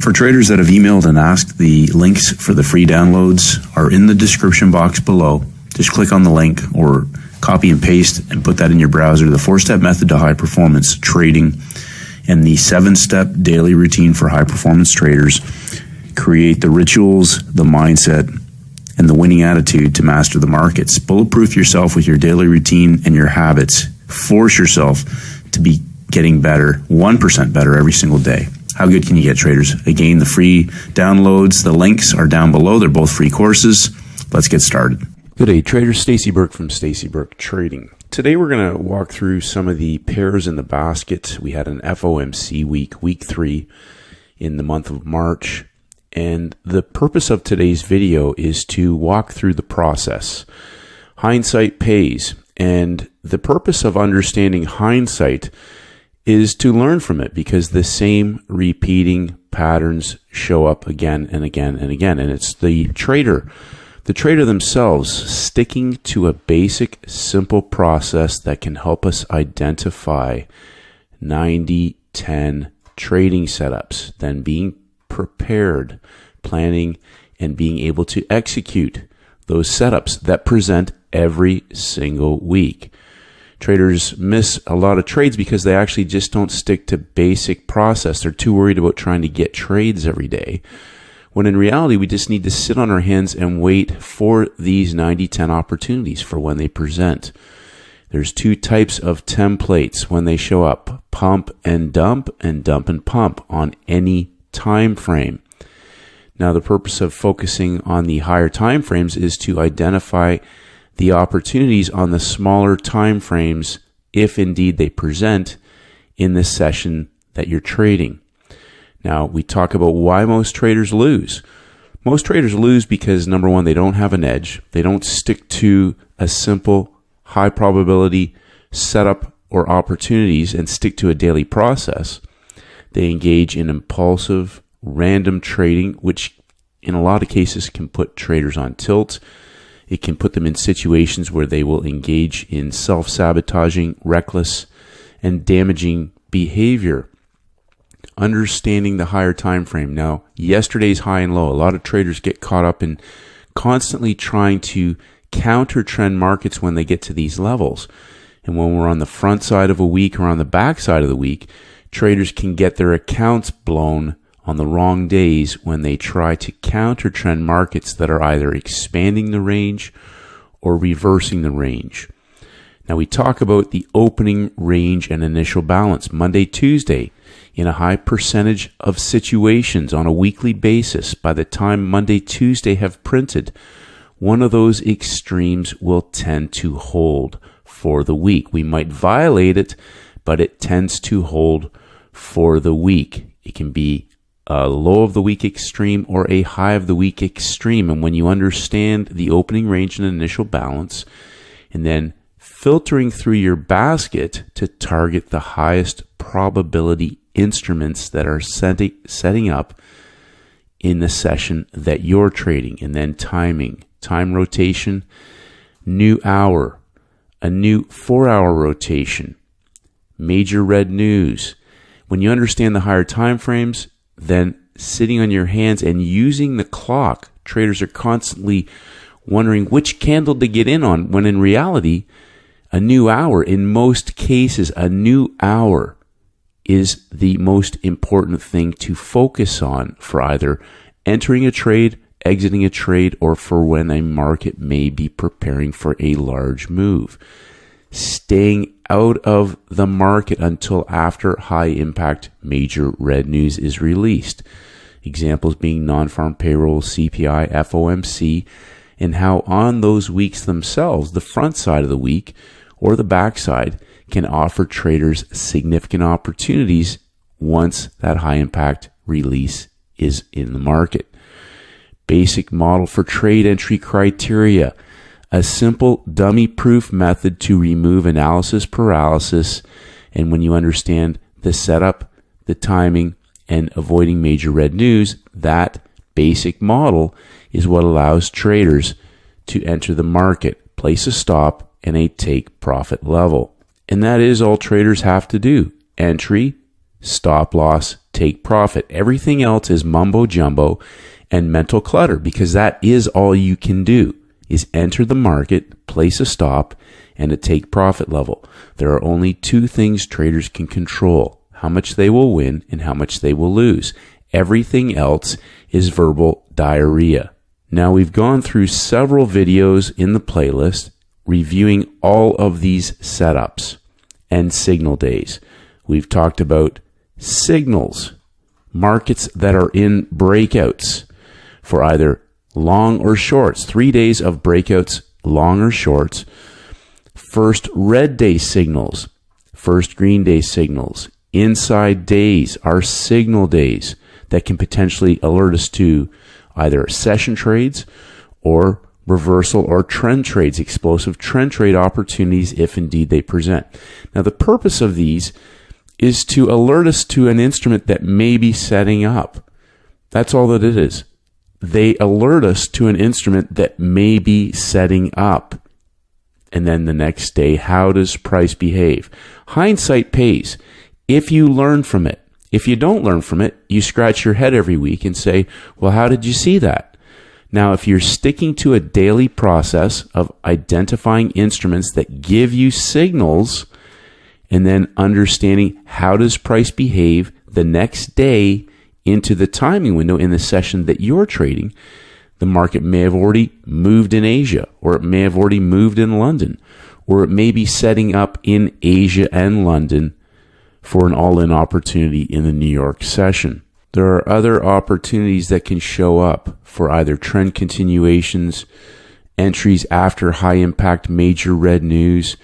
For traders that have emailed and asked, the links for the free downloads are in the description box below. Just click on the link or copy and paste and put that in your browser. The 4-step method to high performance trading and the 7-step daily routine for high performance traders create the rituals, the mindset, and the winning attitude to master the markets. Bulletproof yourself with your daily routine and your habits. Force yourself to be getting better, 1% better every single day. How good can you get, traders? Again, the free downloads, the links are down below. They're both free courses. Let's get started. Good day, traders. Stacey Burke from Stacey Burke Trading. Today we're going to walk through some of the pairs in the basket. We had an FOMC week 3 in the month of March. And the purpose of today's video is to walk through the process. Hindsight pays. And the purpose of understanding hindsight is to learn from it, because the same repeating patterns show up again and again and again. And it's the trader themselves sticking to a basic, simple process that can help us identify 90-10 trading setups, then being prepared, planning, and being able to execute those setups that present every single week. Traders miss a lot of trades because they actually just don't stick to basic process. They're too worried about trying to get trades every day, when in reality, we just need to sit on our hands and wait for these 90-10 opportunities for when they present. There's 2 types of templates when they show up: pump and dump and pump on any time frame. Now, the purpose of focusing on the higher time frames is to identify the opportunities on the smaller time frames, if indeed they present in this session that you're trading. Now, we talk about why most traders lose. Most traders lose because, number one, they don't have an edge. They don't stick to a simple, high probability setup or opportunities and stick to a daily process. They engage in impulsive, random trading, which in a lot of cases can put traders on tilt. It can put them in situations where they will engage in self-sabotaging, reckless, and damaging behavior. Understanding the higher time frame. Now, yesterday's high and low, a lot of traders get caught up in constantly trying to counter trend markets when they get to these levels. And when we're on the front side of a week or on the back side of the week, traders can get their accounts blown on the wrong days when they try to counter trend markets that are either expanding the range or reversing the range. Now, we talk about the opening range and initial balance Monday, Tuesday in a high percentage of situations on a weekly basis. By the time Monday, Tuesday have printed, one of those extremes will tend to hold for the week. We might violate it, but it tends to hold for the week. It can be a low of the week extreme or a high of the week extreme. And when you understand the opening range and initial balance, and then filtering through your basket to target the highest probability instruments that are setting up in the session that you're trading, and then timing, time rotation, new hour, a new 4-hour rotation, major red news. When you understand the higher time frames, then sitting on your hands and using the clock, traders are constantly wondering which candle to get in on, when in reality, a new hour, in most cases, a new hour is the most important thing to focus on for either entering a trade, exiting a trade, or for when a market may be preparing for a large move. Staying out of the market until after high impact major red news is released. Examples being non-farm payroll, CPI, FOMC, and how on those weeks themselves, the front side of the week or the back side can offer traders significant opportunities once that high impact release is in the market. Basic model for trade entry criteria. A simple dummy-proof method to remove analysis paralysis, and when you understand the setup, the timing, and avoiding major red news, that basic model is what allows traders to enter the market, place a stop, and a take profit level. And that is all traders have to do: entry, stop loss, take profit. Everything else is mumbo jumbo and mental clutter, because that is all you can do, is enter the market, place a stop, and a take profit level. There are only two things traders can control: how much they will win and how much they will lose. Everything else is verbal diarrhea. Now, we've gone through several videos in the playlist reviewing all of these setups and signal days. We've talked about signals, markets that are in breakouts for either long or shorts, 3 days of breakouts, long or shorts, first red day signals, first green day signals, inside days are signal days that can potentially alert us to either session trades or reversal or trend trades, explosive trend trade opportunities if indeed they present. Now, the purpose of these is to alert us to an instrument that may be setting up. That's all that it is. They alert us to an instrument that may be setting up. And then the next day, how does price behave? Hindsight pays if you learn from it. If you don't learn from it, you scratch your head every week and say, well, how did you see that? Now, if you're sticking to a daily process of identifying instruments that give you signals and then understanding how does price behave the next day into the timing window in the session that you're trading, the market may have already moved in Asia, or it may have already moved in London, or it may be setting up in Asia and London for an all-in opportunity in the New York session. There are other opportunities that can show up for either trend continuations, entries after high-impact major red news,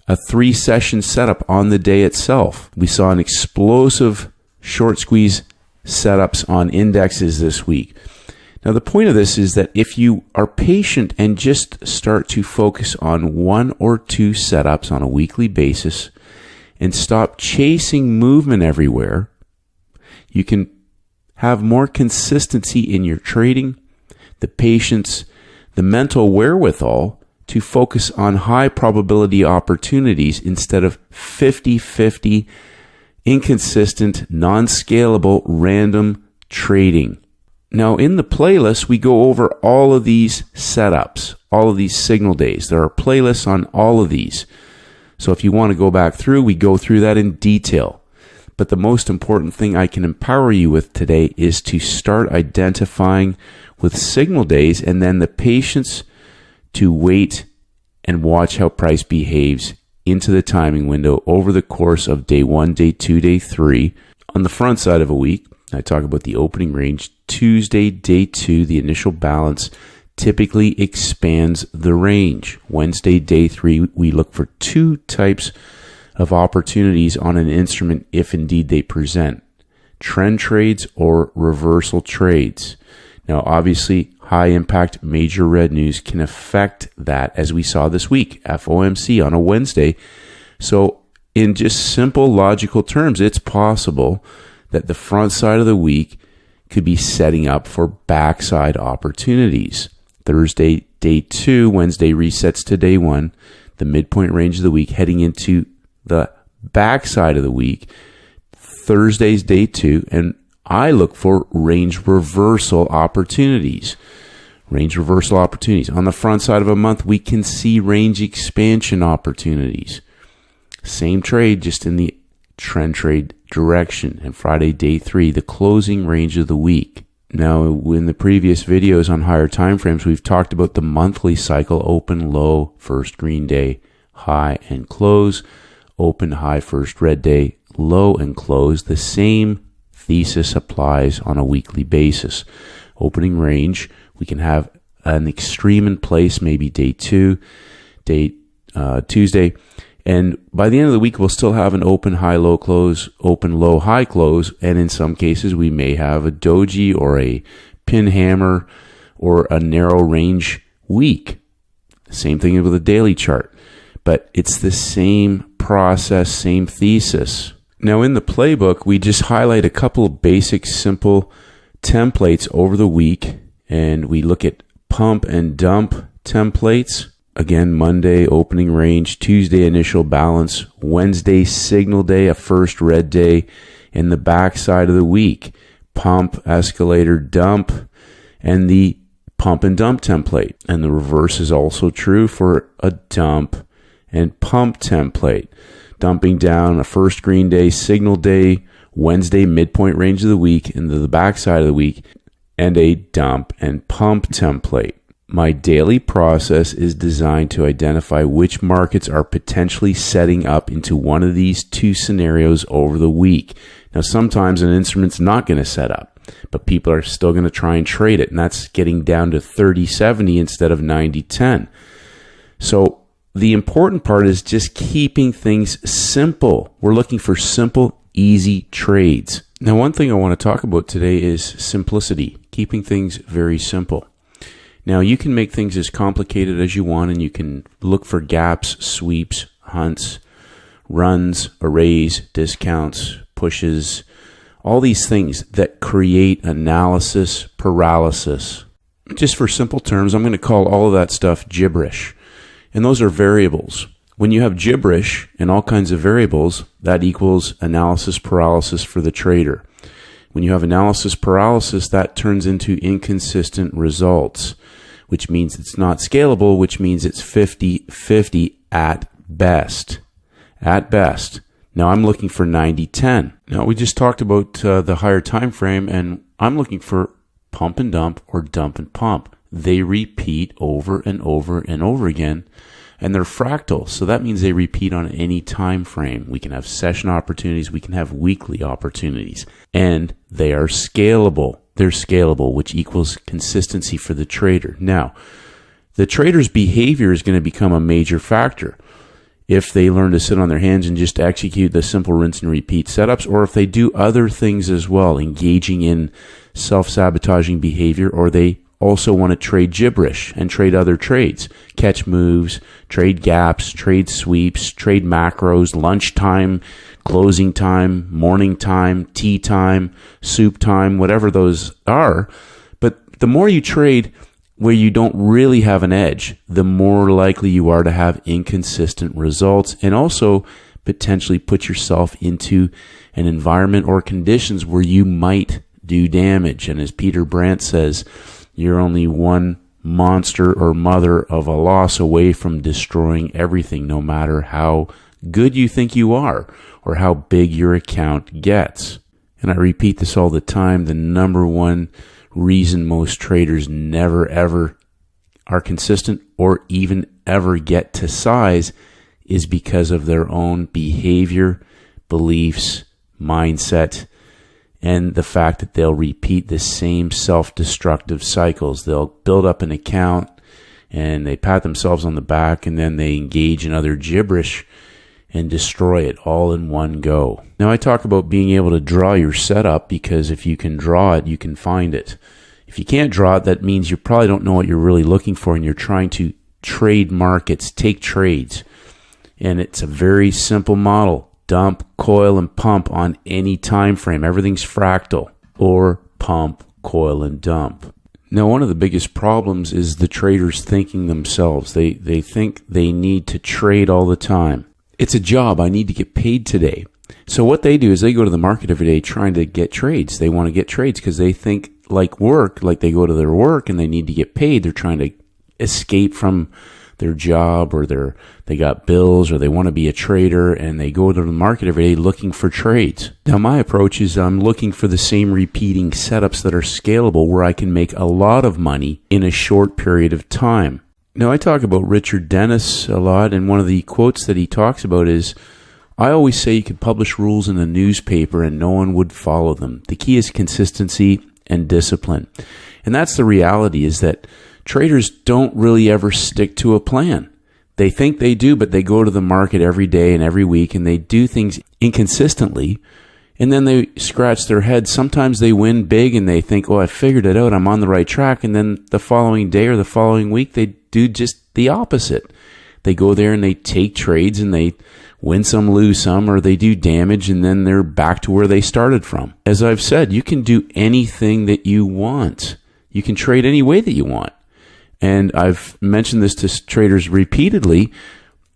a 3-session setup on the day itself. We saw an explosive short squeeze setups on indexes this week. Now, the point of this is that if you are patient and just start to focus on 1 or 2 setups on a weekly basis and stop chasing movement everywhere, you can have more consistency in your trading, the patience, the mental wherewithal to focus on high probability opportunities instead of 50-50, inconsistent, non-scalable, random trading. Now, in the playlist, we go over all of these setups, all of these signal days. There are playlists on all of these. So if you want to go back through, we go through that in detail. But the most important thing I can empower you with today is to start identifying with signal days and then the patience to wait and watch how price behaves into the timing window over the course of day 1, day 2, day 3. On the front side of a week, I talk about the opening range. Tuesday, day 2, the initial balance typically expands the range. Wednesday, day 3, we look for 2 types of opportunities on an instrument if indeed they present: trend trades or reversal trades. Now, obviously, high impact major red news can affect that, as we saw this week, FOMC on a Wednesday. So in just simple logical terms, it's possible that the front side of the week could be setting up for backside opportunities. Thursday, day 2, Wednesday resets to day 1, the midpoint range of the week heading into the backside of the week. Thursday's day 2, and I look for range reversal opportunities. Range reversal opportunities. On the front side of a month, we can see range expansion opportunities. Same trade, just in the trend trade direction. And Friday, day 3, the closing range of the week. Now, in the previous videos on higher time frames, we've talked about the monthly cycle: open, low, first green day, high, and close. Open, high, first red day, low, and close. The same thesis applies on a weekly basis. Opening range, we can have an extreme in place, maybe day 2, Tuesday. And by the end of the week, we'll still have an open, high, low, close, open, low, high, close. And in some cases, we may have a doji or a pin hammer or a narrow range week. Same thing with a daily chart. But it's the same process, same thesis. Now, in the playbook, we just highlight a couple of basic, simple templates over the week. And we look at pump and dump templates. Again, Monday, opening range. Tuesday, initial balance. Wednesday, signal day, a first red day. and the backside of the week, pump, escalator, dump, and the pump and dump template. And the reverse is also true for a dump and pump template. Dumping down a first green day, signal day, Wednesday midpoint range of the week into the backside of the week, and a dump and pump template. My daily process is designed to identify which markets are potentially setting up into one of these two scenarios over the week. Now, sometimes an instrument's not going to set up, but people are still going to try and trade it, and that's getting down to 30-70 instead of 90-10. So the important part is just keeping things simple. We're looking for simple, easy trades. Now, one thing I want to talk about today is simplicity, keeping things very simple. Now, you can make things as complicated as you want, and you can look for gaps, sweeps, hunts, runs, arrays, discounts, pushes, all these things that create analysis paralysis. Just for simple terms, I'm going to call all of that stuff gibberish. And those are variables. When you have gibberish and all kinds of variables, that equals analysis paralysis for the trader. When you have analysis paralysis, that turns into inconsistent results, which means it's not scalable, which means it's 50-50 at best. At best. Now I'm looking for 90-10. Now we just talked about the higher time frame, and I'm looking for pump and dump or dump and pump. They repeat over and over and over again, and they're fractal. So that means they repeat on any time frame. We can have session opportunities, we can have weekly opportunities, and they are scalable. They're scalable, which equals consistency for the trader. Now, the trader's behavior is going to become a major factor. If they learn to sit on their hands and just execute the simple rinse and repeat setups, or if they do other things as well, engaging in self-sabotaging behavior, or they also want to trade gibberish and trade other trades, catch moves, trade gaps, trade sweeps, trade macros, lunchtime, closing time, morning time, tea time, soup time, whatever those are. But the more you trade where you don't really have an edge, the more likely you are to have inconsistent results, and also potentially put yourself into an environment or conditions where you might do damage. And as Peter Brandt says, you're only one monster or mother of a loss away from destroying everything, no matter how good you think you are or how big your account gets. And I repeat this all the time, the number one reason most traders never ever are consistent or even ever get to size is because of their own behavior, beliefs, mindset, and the fact that they'll repeat the same self-destructive cycles. They'll build up an account and they pat themselves on the back, and then they engage in other gibberish and destroy it all in one go. Now, I talk about being able to draw your setup, because if you can draw it, you can find it. If you can't draw it, that means you probably don't know what you're really looking for, and you're trying to trade markets, take trades. And it's a very simple model. Dump, coil, and pump on any time frame. Everything's fractal. Or pump, coil, and dump. Now, one of the biggest problems is the traders thinking themselves. They think they need to trade all the time. It's a job. I need to get paid today. So what they do is they go to the market every day trying to get trades. They want to get trades because they think like work, like they go to their work and they need to get paid. They're trying to escape from their job, or they got bills, or they want to be a trader, and they go to the market every day looking for trades. Now, my approach is I'm looking for the same repeating setups that are scalable, where I can make a lot of money in a short period of time. Now, I talk about Richard Dennis a lot, and one of the quotes that he talks about is, I always say you could publish rules in a newspaper and no one would follow them. The key is consistency and discipline. And that's the reality, is that traders don't really ever stick to a plan. They think they do, but they go to the market every day and every week, and they do things inconsistently, and then they scratch their heads. Sometimes they win big and they think, oh, I figured it out, I'm on the right track, and then the following day or the following week, they do just the opposite. They go there and they take trades and they win some, lose some, or they do damage, and then they're back to where they started from. As I've said, you can do anything that you want. You can trade any way that you want. And I've mentioned this to traders repeatedly.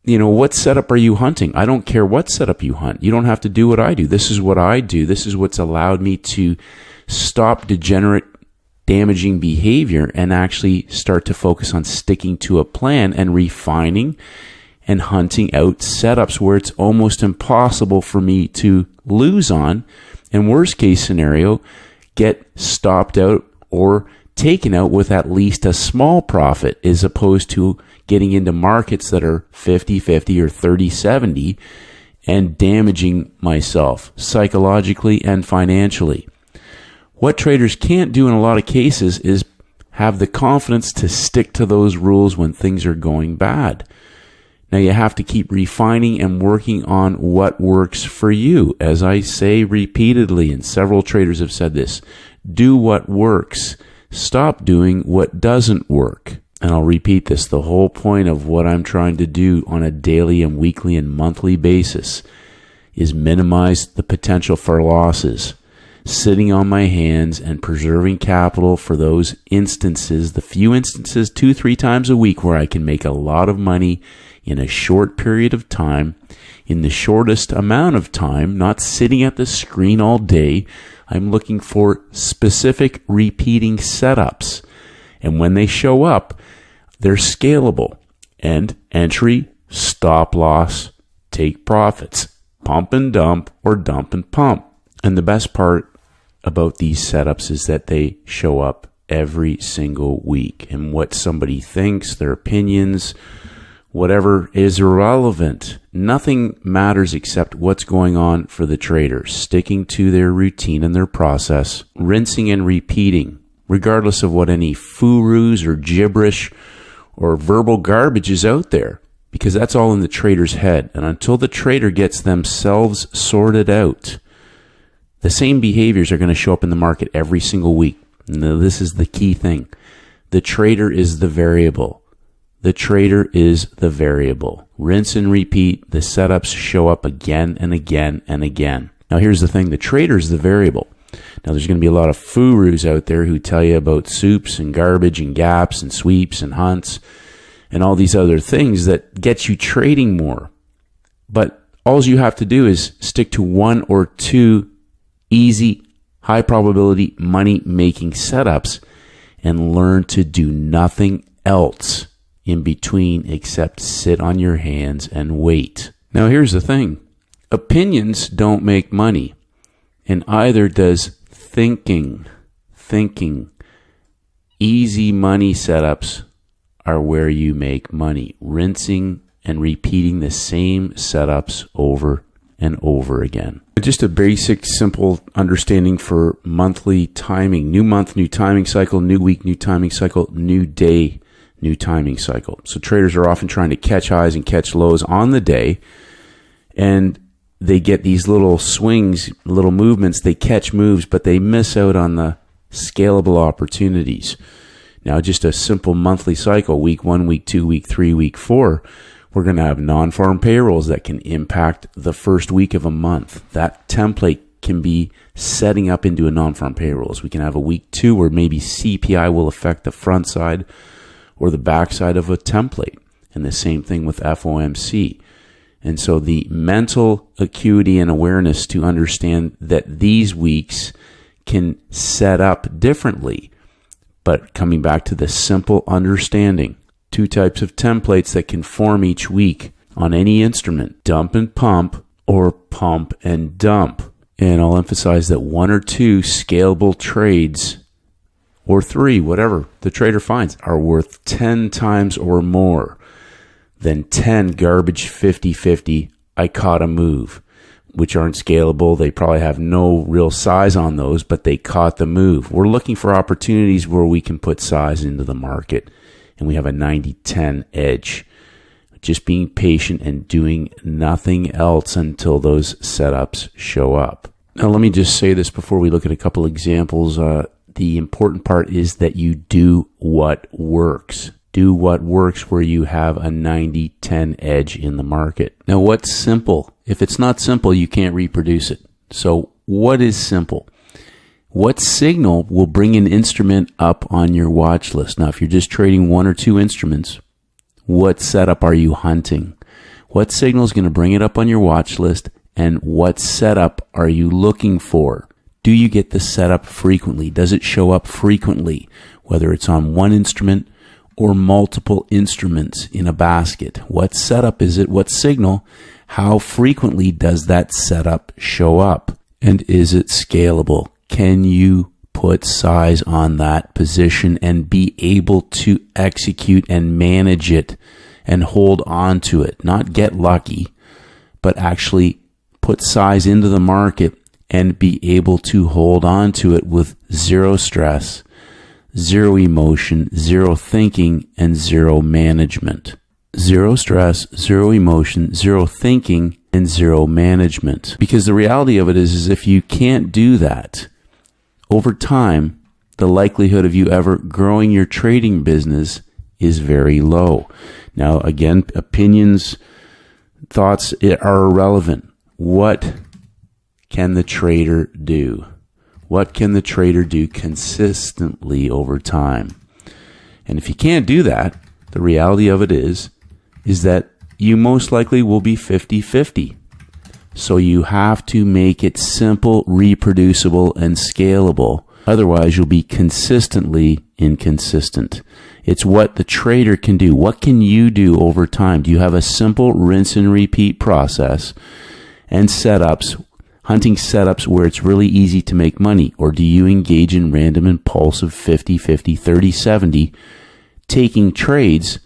what setup are you hunting? I don't care what setup you hunt. You don't have to do what I do. This is what I do. This is what's allowed me to stop degenerate, damaging behavior and actually start to focus on sticking to a plan and refining and hunting out setups where it's almost impossible for me to lose on. And worst case scenario, get stopped out or taken out with at least a small profit, as opposed to getting into markets that are 50-50 or 30-70 and damaging myself psychologically and financially. What traders can't do in a lot of cases is have the confidence to stick to those rules when things are going bad. Now you have to keep refining and working on what works for you. As I say repeatedly, and several traders have said this, do what works. Stop doing what doesn't work. And I'll repeat this, the whole point of what I'm trying to do on a daily and weekly and monthly basis is minimize the potential for losses. Sitting on my hands and preserving capital for those instances, the few instances 2-3 times a week where I can make a lot of money in a short period of time, in the shortest amount of time, not sitting at the screen all day. I'm looking for specific repeating setups. And when they show up, they're scalable. And entry, stop loss, take profits, pump and dump, or dump and pump. And the best part about these setups is that they show up every single week. And what somebody thinks, their opinions, whatever is irrelevant. Nothing matters except what's going on for the traders, sticking to their routine and their process, rinsing and repeating, regardless of what any furus or gibberish or verbal garbage is out there, because that's all in the trader's head. And until the trader gets themselves sorted out, the same behaviors are going to show up in the market every single week. Now, this is the key thing. The trader is the variable. The trader is the variable. Rinse and repeat. The setups show up again and again and again. Now, here's the thing. The trader is the variable. Now, there's going to be a lot of furus out there who tell you about soups and garbage and gaps and sweeps and hunts and all these other things that get you trading more. But all you have to do is stick to one or two easy, high probability money-making setups and learn to do nothing else in between except sit on your hands and wait. Now, here's the thing. Opinions don't make money, and either does thinking. Easy money setups are where you make money. Rinsing and repeating the same setups over and over again. Just a basic, simple understanding for monthly timing. New month, new timing cycle. New week, new timing cycle. New day, new timing cycle. So traders are often trying to catch highs and catch lows on the day, and they get these little swings, little movements. They catch moves, but they miss out on the scalable opportunities. Now, just a simple monthly cycle, week 1, week 2, week 3, week 4, we're going to have non-farm payrolls that can impact the first week of a month. That template can be setting up into a non-farm payrolls. We can have a week 2 where maybe CPI will affect the front side or the back side of a template. And the same thing with FOMC. And so the mental acuity and awareness to understand that these weeks can set up differently. But coming back to the simple understanding, 2 types of templates that can form each week on any instrument, dump and pump or pump and dump. And I'll emphasize that 1 or 2 scalable trades, or 3, whatever the trader finds, are worth 10 times or more than 10 garbage 50-50 I caught a move, which aren't scalable. They probably have no real size on those, but they caught the move. We're looking for opportunities where we can put size into the market, and we have a 90-10 edge. Just being patient and doing nothing else until those setups show up. Now, let me just say this before we look at a couple examples. The important part is that you do what works. Do what works where you have a 90-10 edge in the market. Now, what's simple? If it's not simple, you can't reproduce it. So what is simple? What signal will bring an instrument up on your watch list? Now, if you're just trading 1 or 2 instruments, what setup are you hunting? What signal is going to bring it up on your watch list, and what setup are you looking for? Do you get the setup frequently? Does it show up frequently, whether it's on one instrument or multiple instruments in a basket? What setup is it? What signal? How frequently does that setup show up? And is it scalable? Can you put size on that position and be able to execute and manage it and hold on to it? Not get lucky, but actually put size into the market and be able to hold on to it with zero stress, zero emotion, zero thinking, and zero management. Zero stress, zero emotion, zero thinking, and zero management. Because the reality of it is if you can't do that, over time, the likelihood of you ever growing your trading business is very low. Now, again, opinions, thoughts are irrelevant. What can the trader do? What can the trader do consistently over time? And if you can't do that, the reality of it is that you most likely will be 50-50. So you have to make it simple, reproducible, and scalable. Otherwise, you'll be consistently inconsistent. It's what the trader can do. What can you do over time? Do you have a simple rinse and repeat process and setups, hunting setups where it's really easy to make money? Or do you engage in random impulsive 50-50, 30-70, taking trades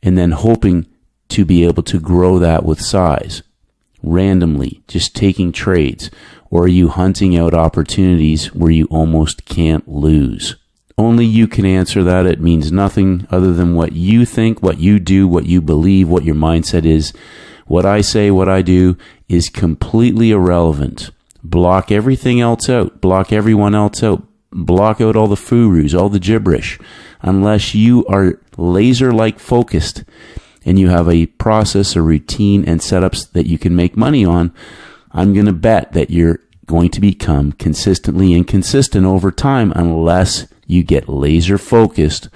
and then hoping to be able to grow that with size? Randomly, just taking trades? Or are you hunting out opportunities where you almost can't lose? Only you can answer that. It means nothing other than what you think, what you do, what you believe, what your mindset is. What I say, what I do is completely irrelevant. Block everything else out. Block everyone else out. Block out all the furus, all the gibberish. Unless you are laser-like focused and you have a process, a routine, and setups that you can make money on, I'm going to bet that you're going to become consistently inconsistent over time unless you get laser focused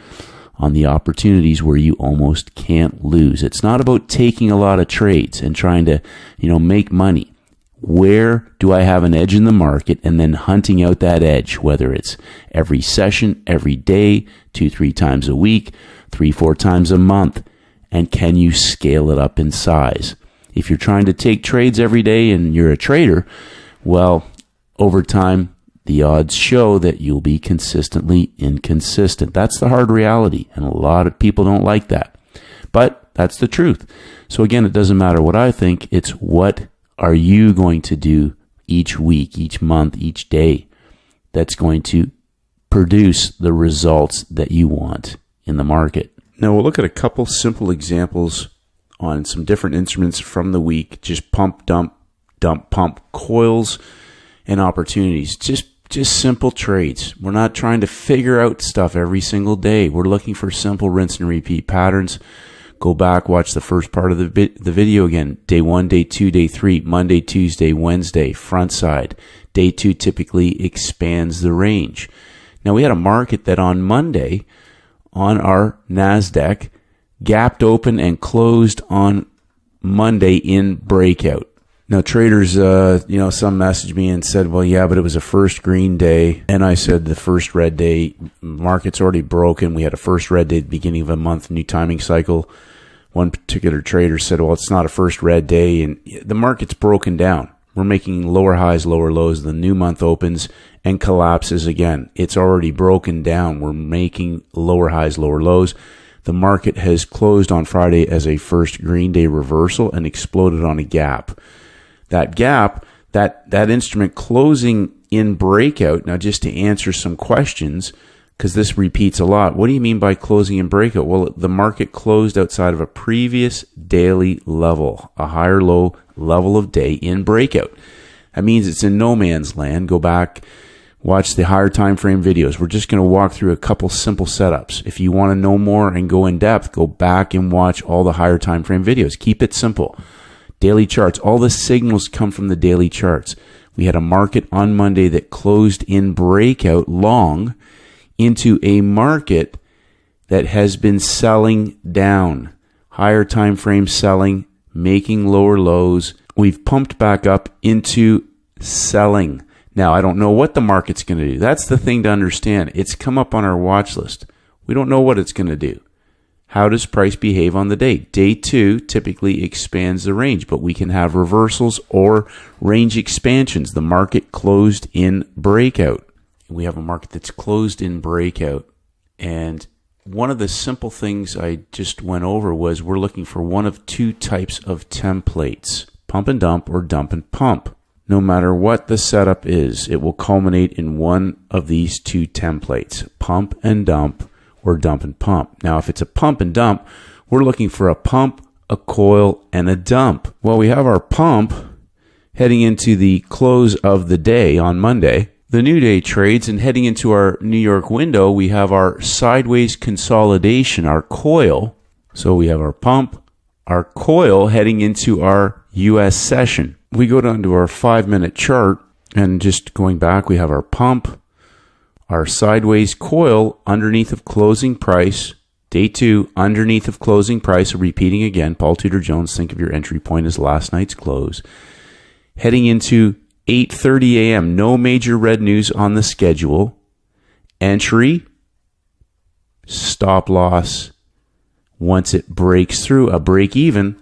on the opportunities where you almost can't lose. It's not about taking a lot of trades and trying to, make money. Where do I have an edge in the market, and then hunting out that edge, whether it's every session, every day, 2-3 times a week, 3-4 times a month, and can you scale it up in size? If you're trying to take trades every day and you're a trader, well, over time, the odds show that you'll be consistently inconsistent. That's the hard reality, and a lot of people don't like that. But that's the truth. So again, it doesn't matter what I think. It's what are you going to do each week, each month, each day that's going to produce the results that you want in the market. Now, we'll look at a couple simple examples on some different instruments from the week. Just pump, dump, pump, coils, and opportunities. Just simple trades. We're not trying to figure out stuff every single day. We're looking for simple rinse and repeat patterns. Go back, watch the first part of the video again. Day 1, day 2, day 3, Monday, Tuesday, Wednesday, front side. Day 2 typically expands the range. Now, we had a market that on Monday on our NASDAQ gapped open and closed on Monday in breakout. Now, traders, some messaged me and said, well, yeah, but it was a first green day. And I said, the first red day, market's already broken. We had a first red day at the beginning of a month, new timing cycle. One particular trader said, well, it's not a first red day. And the market's broken down. We're making lower highs, lower lows. The new month opens and collapses again. It's already broken down. We're making lower highs, lower lows. The market has closed on Friday as a first green day reversal and exploded on a gap. That gap, that instrument closing in breakout. Now, just to answer some questions, because this repeats a lot. What do you mean by closing in breakout? Well, the market closed outside of a previous daily level, a higher low level of day in breakout. That means it's in no man's land. Go back, watch the higher time frame videos. We're just going to walk through a couple simple setups. If you want to know more and go in depth, go back and watch all the higher time frame videos. Keep it simple. Daily charts. All the signals come from the daily charts. We had a market on Monday that closed in breakout long into a market that has been selling down. Higher time frame selling, making lower lows. We've pumped back up into selling. Now, I don't know what the market's going to do. That's the thing to understand. It's come up on our watch list. We don't know what it's going to do. How does price behave on the day? Day 2 typically expands the range, but we can have reversals or range expansions. The market closed in breakout. We have a market that's closed in breakout. And one of the simple things I just went over was we're looking for one of two types of templates, pump and dump or dump and pump. No matter what the setup is, it will culminate in one of these two templates, pump and dump or dump and pump. Now, if it's a pump and dump, we're looking for a pump, a coil, and a dump. Well, we have our pump heading into the close of the day on Monday. The new day trades, and heading into our New York window, we have our sideways consolidation, our coil. So we have our pump, our coil heading into our US session. We go down to our 5-minute chart, and just going back, we have our pump, our sideways coil underneath of closing price. Day 2, underneath of closing price. So repeating again, Paul Tudor Jones, think of your entry point as last night's close. Heading into 8:30 a.m., no major red news on the schedule. Entry, stop loss, once it breaks through a break even,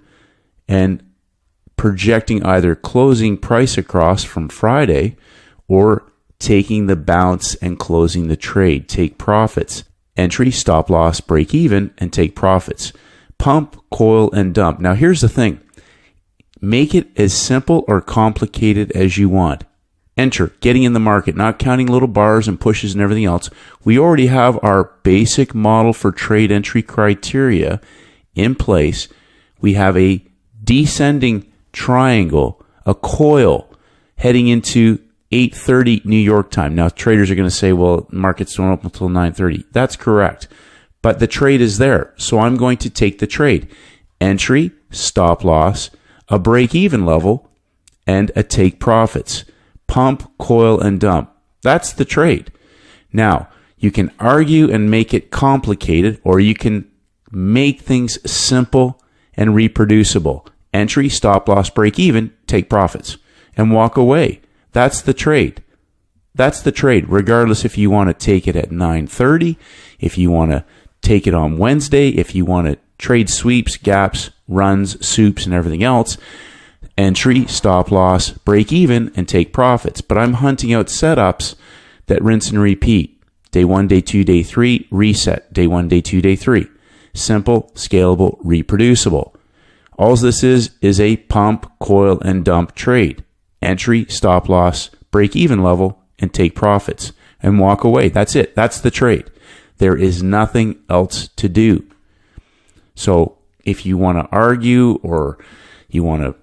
and projecting either closing price across from Friday or taking the bounce and closing the trade. Take profits. Entry, stop loss, break even, and take profits. Pump, coil, and dump. Now here's the thing. Make it as simple or complicated as you want. Enter, getting in the market, not counting little bars and pushes and everything else. We already have our basic model for trade entry criteria in place. We have a descending triangle, a coil heading into 8:30 New York time. Now, traders are going to say, well, markets don't open until 9:30. That's correct. But the trade is there. So I'm going to take the trade. Entry, stop loss, a break-even level, and a take profits. Pump, coil, and dump. That's the trade. Now, you can argue and make it complicated, or you can make things simple and reproducible. Entry, stop loss, break even, take profits, and walk away. That's the trade. That's the trade, regardless if you want to take it at 9:30, if you want to take it on Wednesday, if you want to trade sweeps, gaps, runs, soups, and everything else. Entry, stop loss, break even, and take profits. But I'm hunting out setups that rinse and repeat. Day 1, day 2, day 3, reset. Day 1, day 2, day 3. Simple, scalable, reproducible. All this is a pump, coil, and dump trade. Entry, stop loss, break even level, and take profits. And walk away. That's it. That's the trade. There is nothing else to do. So if you want to argue or you want to,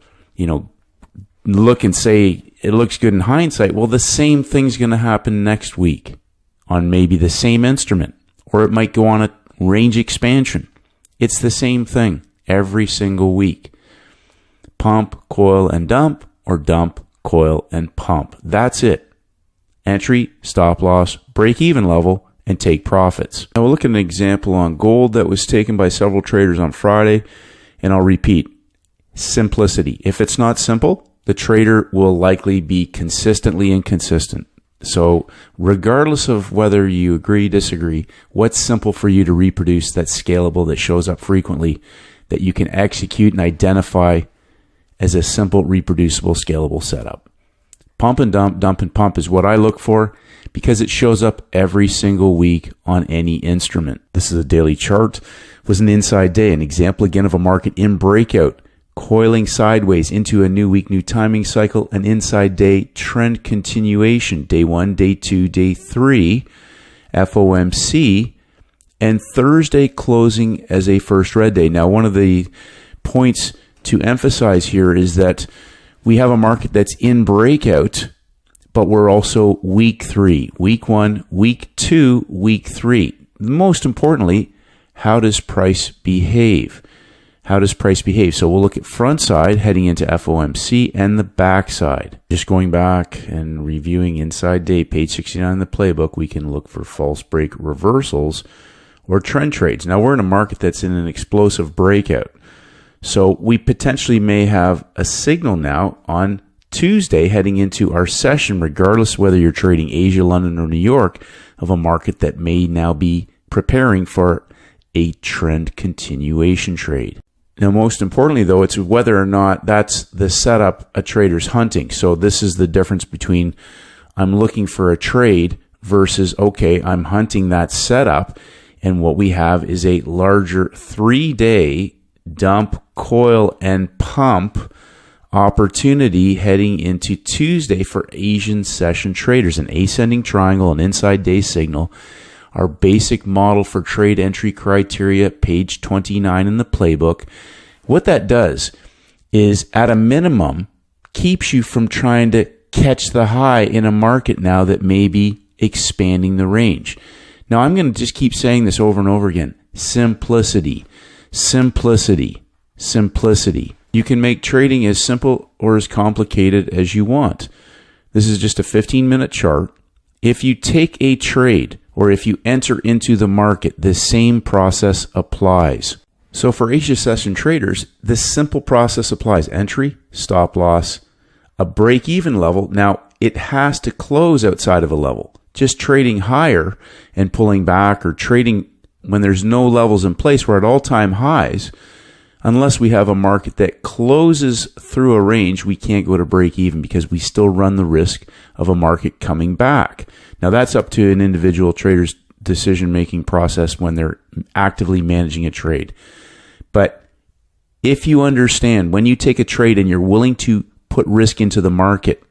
look and say it looks good in hindsight, well, the same thing's going to happen next week on maybe the same instrument, or it might go on a range expansion. It's the same thing every single week. Pump, coil, and dump, or dump, coil, and pump. That's it. Entry, stop loss, break even level, and take profits. Now we'll look at an example on gold that was taken by several traders on Friday, and I'll repeat. Simplicity. If it's not simple, the trader will likely be consistently inconsistent. So regardless of whether you agree, disagree, what's simple for you to reproduce that's scalable, that shows up frequently, that you can execute and identify as a simple, reproducible, scalable setup? Pump and dump, dump and pump is what I look for because it shows up every single week on any instrument. This is a daily chart. It was an inside day, an example again of a market in breakout, coiling sideways into a new week, new timing cycle, an inside day trend continuation. Day 1, day 2, day 3, FOMC, and Thursday closing as a first red day. Now, one of the points to emphasize here is that we have a market that's in breakout, but we're also week 3, week 1, week 2, week 3. Most importantly, how does price behave? How does price behave? So we'll look at front side heading into FOMC and the back side. Just going back and reviewing inside day, page 69 in the playbook, we can look for false break reversals or trend trades. Now we're in a market that's in an explosive breakout. So we potentially may have a signal now on Tuesday heading into our session, regardless whether you're trading Asia, London, or New York, of a market that may now be preparing for a trend continuation trade. Now, most importantly, though, it's whether or not that's the setup a trader's hunting. So this is the difference between I'm looking for a trade versus, okay, I'm hunting that setup. And what we have is a larger 3-day dump, coil, and pump opportunity heading into Tuesday for Asian session traders. An ascending triangle, an inside day signal. Our basic model for trade entry criteria, page 29 in the playbook. What that does is, at a minimum, keeps you from trying to catch the high in a market now that may be expanding the range. Now, I'm going to just keep saying this over and over again. Simplicity, simplicity, simplicity. You can make trading as simple or as complicated as you want. This is just a 15-minute chart. If you take a trade or if you enter into the market, the same process applies. So for Asia session traders, this simple process applies. Entry, stop loss, a break-even level. Now, it has to close outside of a level. Just trading higher and pulling back, or trading when there's no levels in place, we're at all-time highs. Unless we have a market that closes through a range, we can't go to break even because we still run the risk of a market coming back. Now, that's up to an individual trader's decision-making process when they're actively managing a trade. But if you understand, when you take a trade and you're willing to put risk into the market,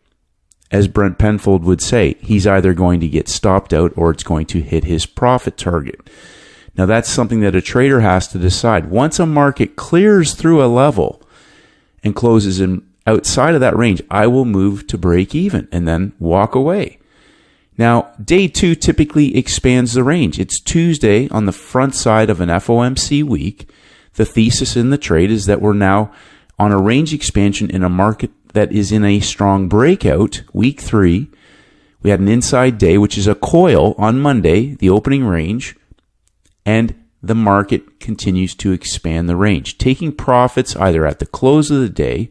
as Brent Penfold would say, he's either going to get stopped out or it's going to hit his profit target. Now, that's something that a trader has to decide. Once a market clears through a level and closes in outside of that range, I will move to break even and then walk away. Now, day 2 typically expands the range. It's Tuesday on the front side of an FOMC week. The thesis in the trade is that we're now on a range expansion in a market that is in a strong breakout. Week 3, we had an inside day, which is a coil on Monday, the opening range. And the market continues to expand the range, taking profits either at the close of the day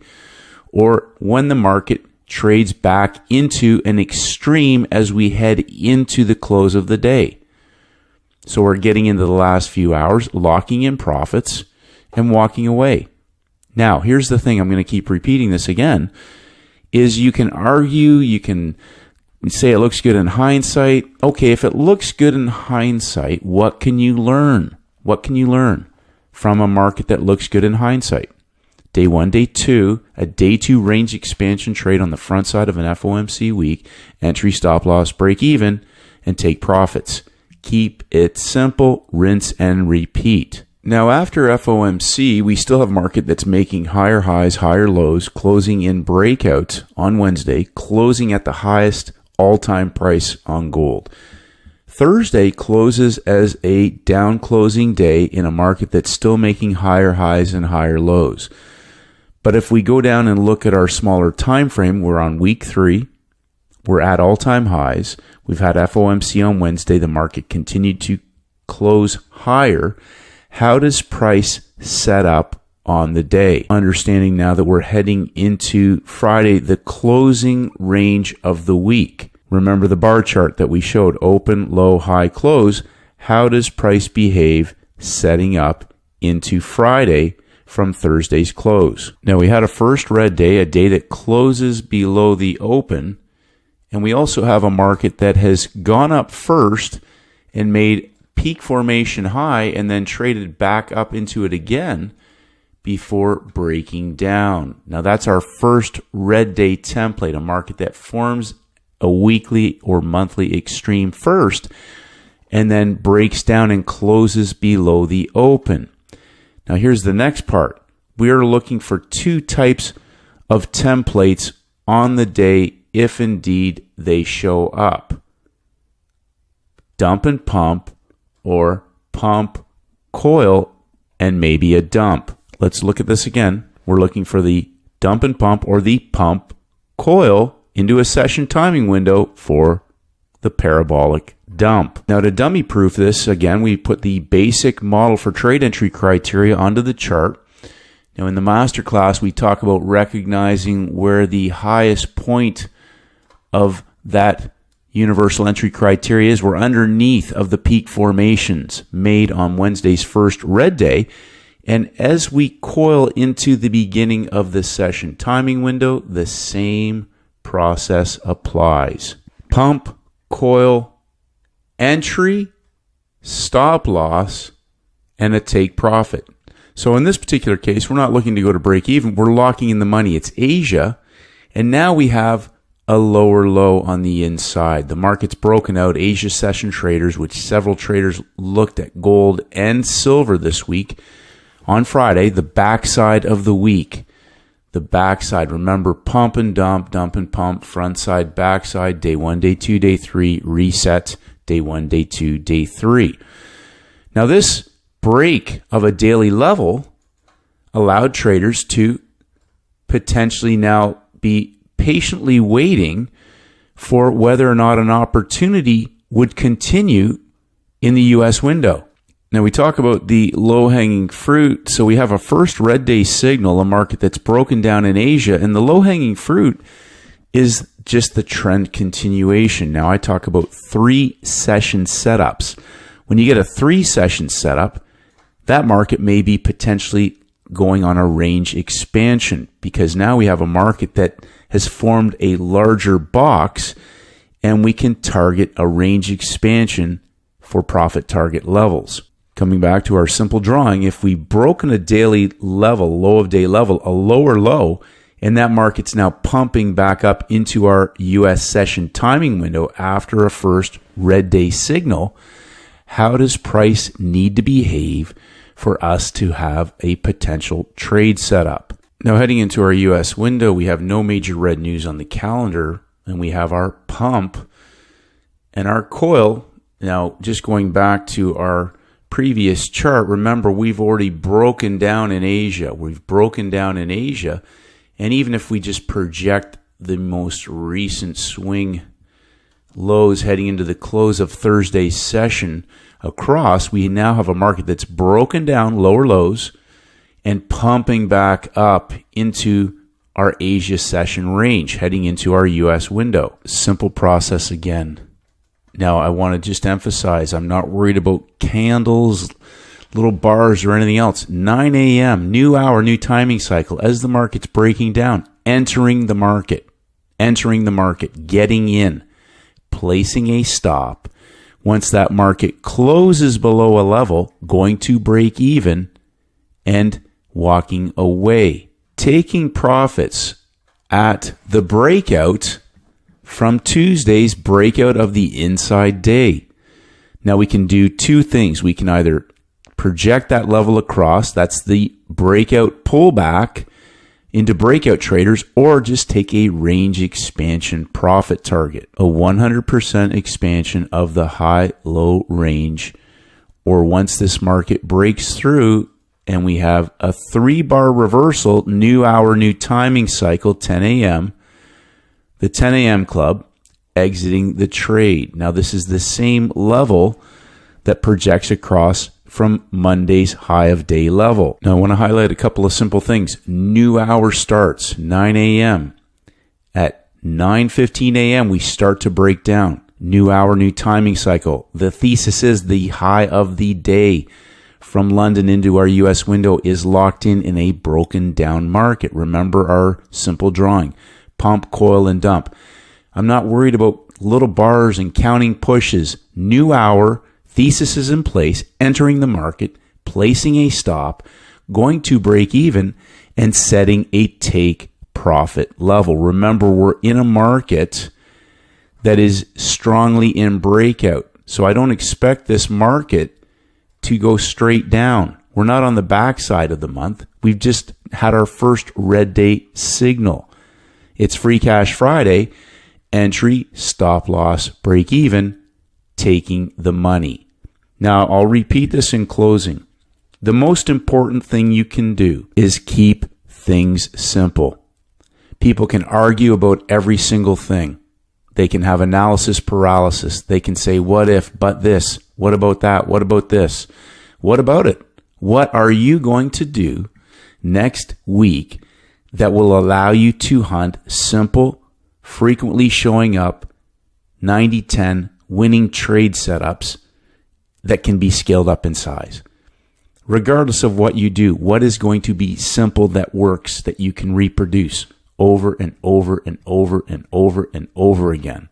or when the market trades back into an extreme as we head into the close of the day. So we're getting into the last few hours, locking in profits and walking away. Now, here's the thing, I'm going to keep repeating this again, is you can argue, you can say it looks good in hindsight. Okay, if it looks good in hindsight, what can you learn? What can you learn from a market that looks good in hindsight? Day 1, day 2, a day 2 range expansion trade on the front side of an FOMC week, entry, stop loss, break even, and take profits. Keep it simple, rinse and repeat. Now, after FOMC, we still have a market that's making higher highs, higher lows, closing in breakout on Wednesday, closing at the highest all-time price on gold. Thursday closes as a down closing day in a market that's still making higher highs and higher lows. But if we go down and look at our smaller time frame, we're on week 3. We're at all-time highs. We've had FOMC on Wednesday. The market continued to close higher. How does price set up on the day? Understanding now that we're heading into Friday, the closing range of the week. Remember the bar chart that we showed, open, low, high, close. How does price behave setting up into Friday from Thursday's close? Now, we had a first red day, a day that closes below the open. And we also have a market that has gone up first and made peak formation high and then traded back up into it again before breaking down. Now, that's our first red day template, a market that forms a weekly or monthly extreme first and then breaks down and closes below the open. Now, here's the next part. We are looking for 2 types of templates on the day if indeed they show up. Dump and pump, or pump, coil, and maybe a dump. Let's look at this again. We're looking for the dump and pump or the pump, coil into a session timing window for the parabolic dump. Now, to dummy proof this, again, we put the basic model for trade entry criteria onto the chart. Now, in the masterclass, we talk about recognizing where the highest point of that universal entry criteria is. We're underneath of the peak formations made on Wednesday's first red day. And as we coil into the beginning of the session timing window, the same process applies. Pump, coil, entry, stop loss, and a take profit. So in this particular case, we're not looking to go to break even. We're locking in the money. It's Asia. And now we have a lower low on the inside. The market's broken out. Asia session traders, which several traders looked at gold and silver this week. On Friday, the backside of the week. The backside, remember, pump and dump and pump, front side, backside, day 1, day 2, day 3, reset, day 1, day 2, day 3. Now this break of a daily level allowed traders to potentially now be patiently waiting for whether or not an opportunity would continue in the U.S. window. Now we talk about the low-hanging fruit. So we have a first red day signal, a market that's broken down in Asia, and the low-hanging fruit is just the trend continuation. Now I talk about 3-session setups. When you get a 3-session setup, that market may be potentially going on a range expansion because now we have a market that has formed a larger box and we can target a range expansion for profit target levels. Coming back to our simple drawing, if we've broken a daily level, low of day level, a lower low, and that market's now pumping back up into our US session timing window after a first red day signal, how does price need to behave for us to have a potential trade setup? Now, heading into our US window, we have no major red news on the calendar, and we have our pump and our coil. Now, just going back to our previous chart, remember, we've already broken down in Asia. We've broken down in Asia, and even if we just project the most recent swing lows heading into the close of Thursday's session across, we now have a market that's broken down lower lows and pumping back up into our Asia session range, heading into our US window. Simple process again. Now, I want to just emphasize, I'm not worried about candles, little bars, or anything else. 9 a.m., new hour, new timing cycle, as the market's breaking down, entering the market, getting in, placing a stop. Once that market closes below a level, going to break even and walking away. Taking profits at the breakout from Tuesday's breakout of the inside day. Now we can do two things. We can either project that level across, that's the breakout pullback into breakout traders, or just take a range expansion profit target, a 100% expansion of the high-low range, or once this market breaks through and we have a 3-bar reversal, new hour, new timing cycle, 10 a.m., the 10 a.m. club exiting the trade. Now this is the same level that projects across from Monday's high of day level. Now I want to highlight a couple of simple things. New hour starts 9 a.m. At 9:15 a.m. we start to break down. New hour, new timing cycle. The thesis is the high of the day from London into our US window is locked in a broken down market. Remember our simple drawing. Pump, coil, and dump. I'm not worried about little bars and counting pushes. New hour, thesis is in place, entering the market, placing a stop, going to break even, and setting a take profit level. Remember, we're in a market that is strongly in breakout. So I don't expect this market to go straight down. We're not on the backside of the month. We've just had our first red day signal. It's Free Cash Friday, entry, stop loss, break even, taking the money. Now, I'll repeat this in closing. The most important thing you can do is keep things simple. People can argue about every single thing. They can have analysis paralysis. They can say, what if, but this, what about that, what about this, what about it? What are you going to do next week that will allow you to hunt simple, frequently showing up 90-10 winning trade setups that can be scaled up in size. Regardless of what you do, what is going to be simple that works that you can reproduce over and over and over and over and over again?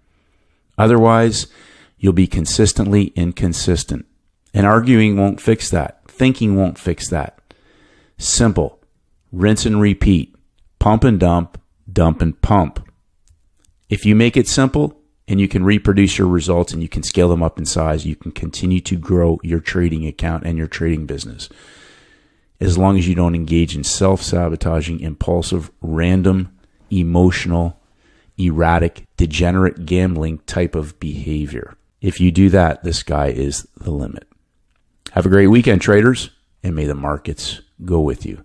Otherwise, you'll be consistently inconsistent. And arguing won't fix that. Thinking won't fix that. Simple. Rinse and repeat. Pump and dump and pump. If you make it simple and you can reproduce your results and you can scale them up in size, you can continue to grow your trading account and your trading business. As long as you don't engage in self-sabotaging, impulsive, random, emotional, erratic, degenerate gambling type of behavior. If you do that, the sky is the limit. Have a great weekend, traders, and may the markets go with you.